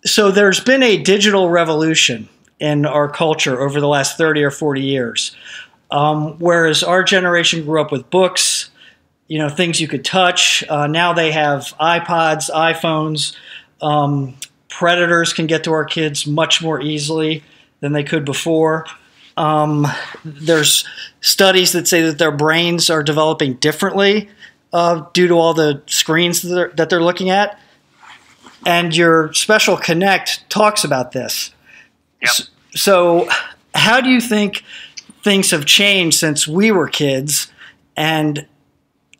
So there's been a digital revolution in our culture over the last 30 or 40 years. Whereas our generation grew up with books, things you could touch. Now they have iPods, iPhones. Predators can get to our kids much more easily than they could before. There's studies that say that their brains are developing differently due to all the screens that they're looking at. And your special Kinect talks about this. Yep. So how do you think things have changed since we were kids, and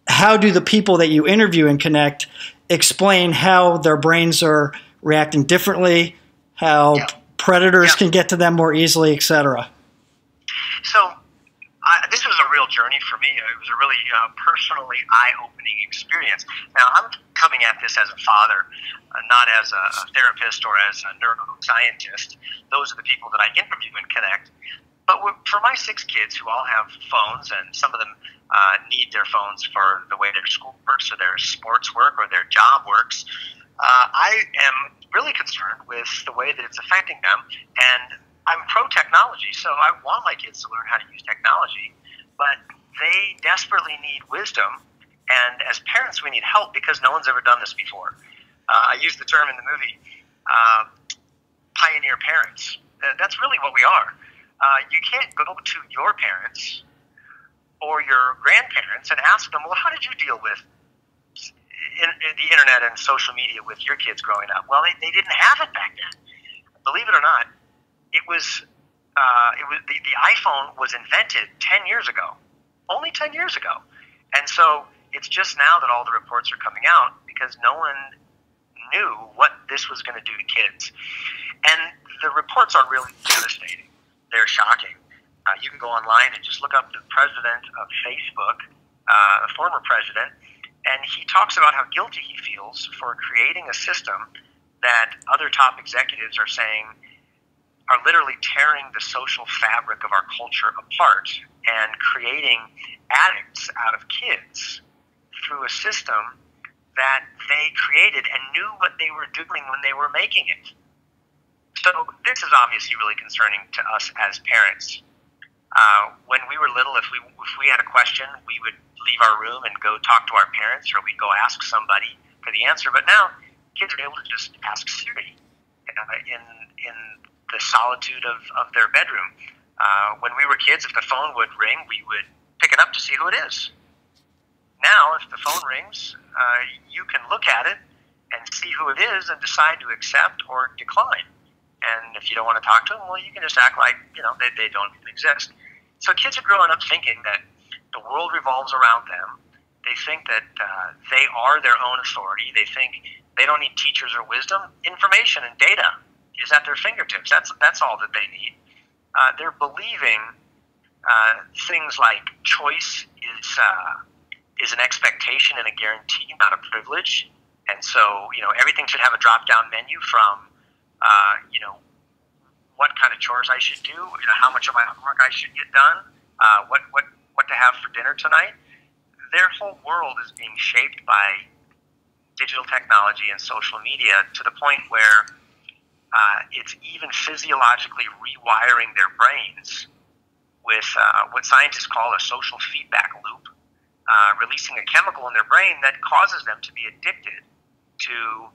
how do the people that you interview in Kinect explain how their brains are reacting differently, how predators can get to them more easily, etc.? So this was a real journey for me. It was a really personally eye-opening experience. Now, I'm coming at this as a father, not as a therapist or as a neuroscientist. Those are the people that I interview in Kinect. But for my 6 kids who all have phones, and some of them need their phones for the way their school works or their sports work or their job works, I am really concerned with the way that it's affecting them. And I'm pro-technology, so I want my kids to learn how to use technology. But they desperately need wisdom, and as parents, we need help because no one's ever done this before. I use the term in the movie, pioneer parents. That's really what we are. You can't go to your parents or your grandparents and ask them, well, how did you deal with the internet and social media with your kids growing up? Well, they didn't have it back then. Believe it or not, it was the iPhone was invented 10 years ago, only 10 years ago. And so it's just now that all the reports are coming out because no one knew what this was going to do to kids. And the reports are really devastating. They're shocking. You can go online and just look up the president of Facebook, a former president, and he talks about how guilty he feels for creating a system that other top executives are saying are literally tearing the social fabric of our culture apart and creating addicts out of kids through a system that they created and knew what they were doing when they were making it. So this is obviously really concerning to us as parents. When we were little, if we had a question, we would leave our room and go talk to our parents, or we'd go ask somebody for the answer. But now kids are able to just ask Siri in the solitude of their bedroom. When we were kids, if the phone would ring, we would pick it up to see who it is. Now, if the phone rings, you can look at it and see who it is and decide to accept or decline. And if you don't want to talk to them, well, you can just act like, they don't even exist. So kids are growing up thinking that the world revolves around them. They think that they are their own authority. They think they don't need teachers or wisdom. Information and data is at their fingertips. That's all that they need. They're believing things like choice is an expectation and a guarantee, not a privilege. And so, everything should have a drop-down menu from, what kind of chores I should do, how much of my homework I should get done, what to have for dinner tonight. Their whole world is being shaped by digital technology and social media to the point where it's even physiologically rewiring their brains with what scientists call a social feedback loop, releasing a chemical in their brain that causes them to be addicted to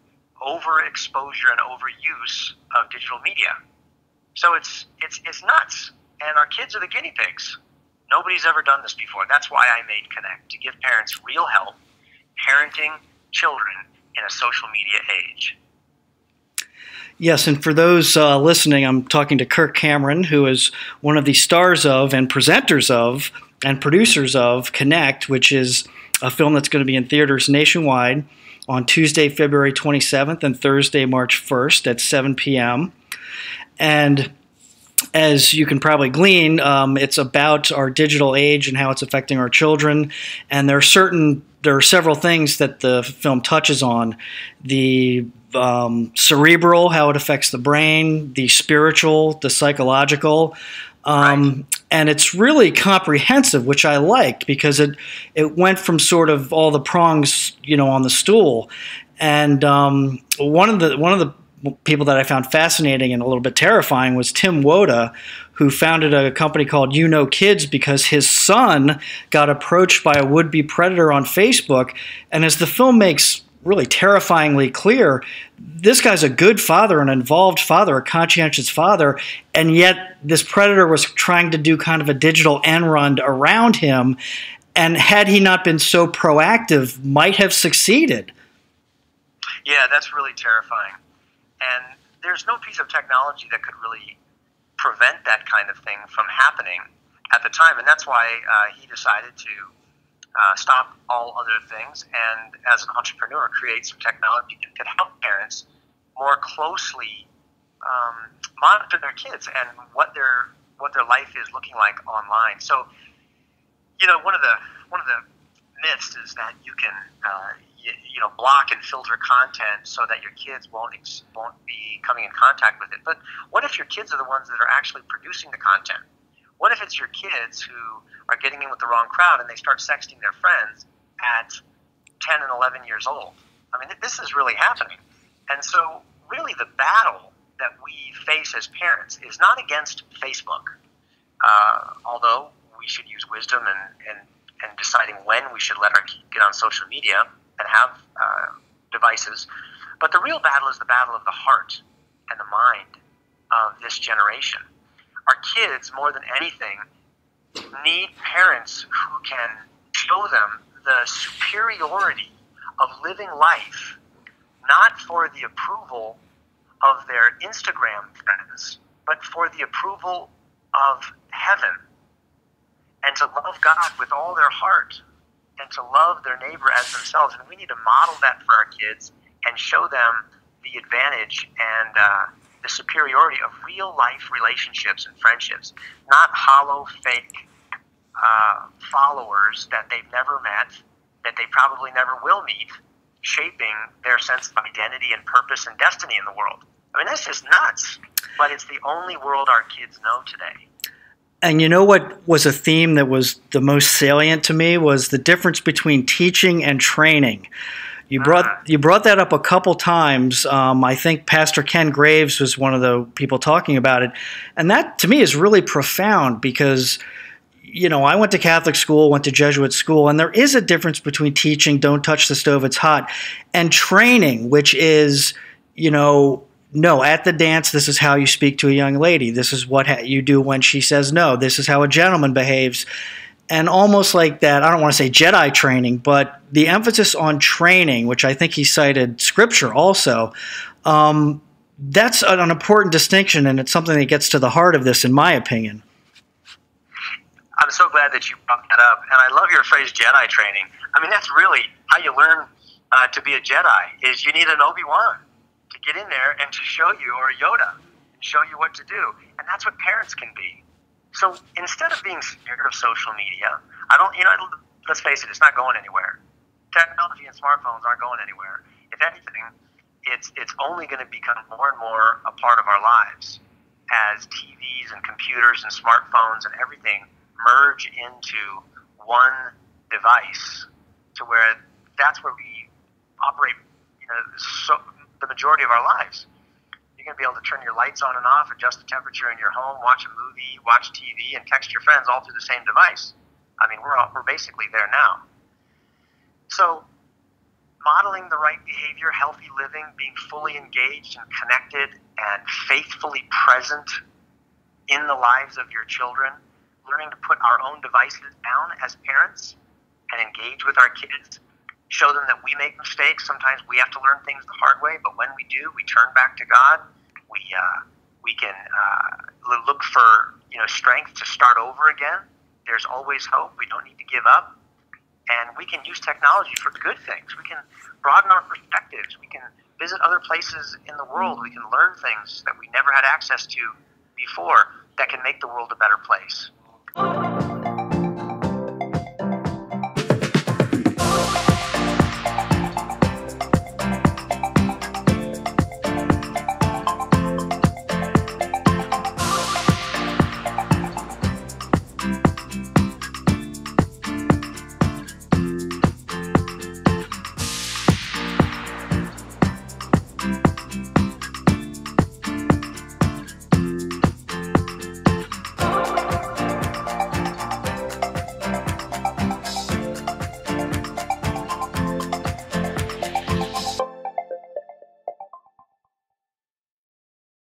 overexposure and overuse of digital media. So it's nuts, and our kids are the guinea pigs. Nobody's ever done this before. That's why I made Kinect, to give parents real help parenting children in a social media age. Yes, and for those listening, I'm talking to Kirk Cameron, who is one of the stars of and presenters of and producers of Kinect, which is a film that's going to be in theaters nationwide on Tuesday, February 27th and Thursday, March 1st at 7 p.m. And as you can probably glean, it's about our digital age and how it's affecting our children. And there are several things that the film touches on. The cerebral, how it affects the brain, the spiritual, the psychological. And it's really comprehensive, which I liked because it went from sort of all the prongs, on the stool. And one of the people that I found fascinating and a little bit terrifying was Tim Woda, who founded a company called You Know Kids because his son got approached by a would-be predator on Facebook. And as the film makes really terrifyingly clear, this guy's a good father, an involved father, a conscientious father, and yet this predator was trying to do kind of a digital end run around him, and had he not been so proactive, might have succeeded. Yeah, that's really terrifying. And there's no piece of technology that could really prevent that kind of thing from happening at the time, and that's why he decided to stop all other things, and as an entrepreneur, create some technology that could help parents more closely monitor their kids and what their life is looking like online. So, one of the myths is that you can block and filter content so that your kids won't be coming in contact with it. But what if your kids are the ones that are actually producing the content? What if it's your kids who are getting in with the wrong crowd and they start sexting their friends at 10 and 11 years old? I mean, this is really happening. And so really the battle that we face as parents is not against Facebook, although we should use wisdom and deciding when we should let our kids get on social media and have devices. But the real battle is the battle of the heart and the mind of this generation. Our kids, more than anything, need parents who can show them the superiority of living life, not for the approval of their Instagram friends, but for the approval of heaven, and to love God with all their heart, and to love their neighbor as themselves. And we need to model that for our kids and show them the advantage and the superiority of real life relationships and friendships, not hollow, fake followers that they've never met, that they probably never will meet, shaping their sense of identity and purpose and destiny in the world. I mean, that's just nuts, but it's the only world our kids know today. And you know what was a theme that was the most salient to me was the difference between teaching and training. You brought that up a couple times. I think Pastor Ken Graves was one of the people talking about it. And that, to me, is really profound because, I went to Catholic school, went to Jesuit school, and there is a difference between teaching, don't touch the stove, it's hot, and training, which is, no, at the dance, this is how you speak to a young lady. This is what you do when she says no. This is how a gentleman behaves. And almost like that, I don't want to say Jedi training, but the emphasis on training, which I think he cited scripture also, that's an important distinction, and it's something that gets to the heart of this, in my opinion. I'm so glad that you brought that up, and I love your phrase Jedi training. I mean, that's really how you learn to be a Jedi, is you need an Obi-Wan to get in there and to show you, or a Yoda, and show you what to do. And that's what parents can be. So instead of being scared of social media, let's face it, it's not going anywhere. Technology and smartphones aren't going anywhere. If anything, it's only going to become more and more a part of our lives as TVs and computers and smartphones and everything merge into one device, to where that's where we operate, the majority of our lives. You're going to be able to turn your lights on and off, adjust the temperature in your home, watch a movie, watch TV, and text your friends all through the same device. I mean, we're basically there now. So modeling the right behavior, healthy living, being fully engaged and connected and faithfully present in the lives of your children, learning to put our own devices down as parents and engage with our kids, show them that we make mistakes. Sometimes we have to learn things the hard way, but when we do, we turn back to God. We can look for strength to start over again. There's always hope. We don't need to give up. And we can use technology for good things. We can broaden our perspectives. We can visit other places in the world. We can learn things that we never had access to before that can make the world a better place.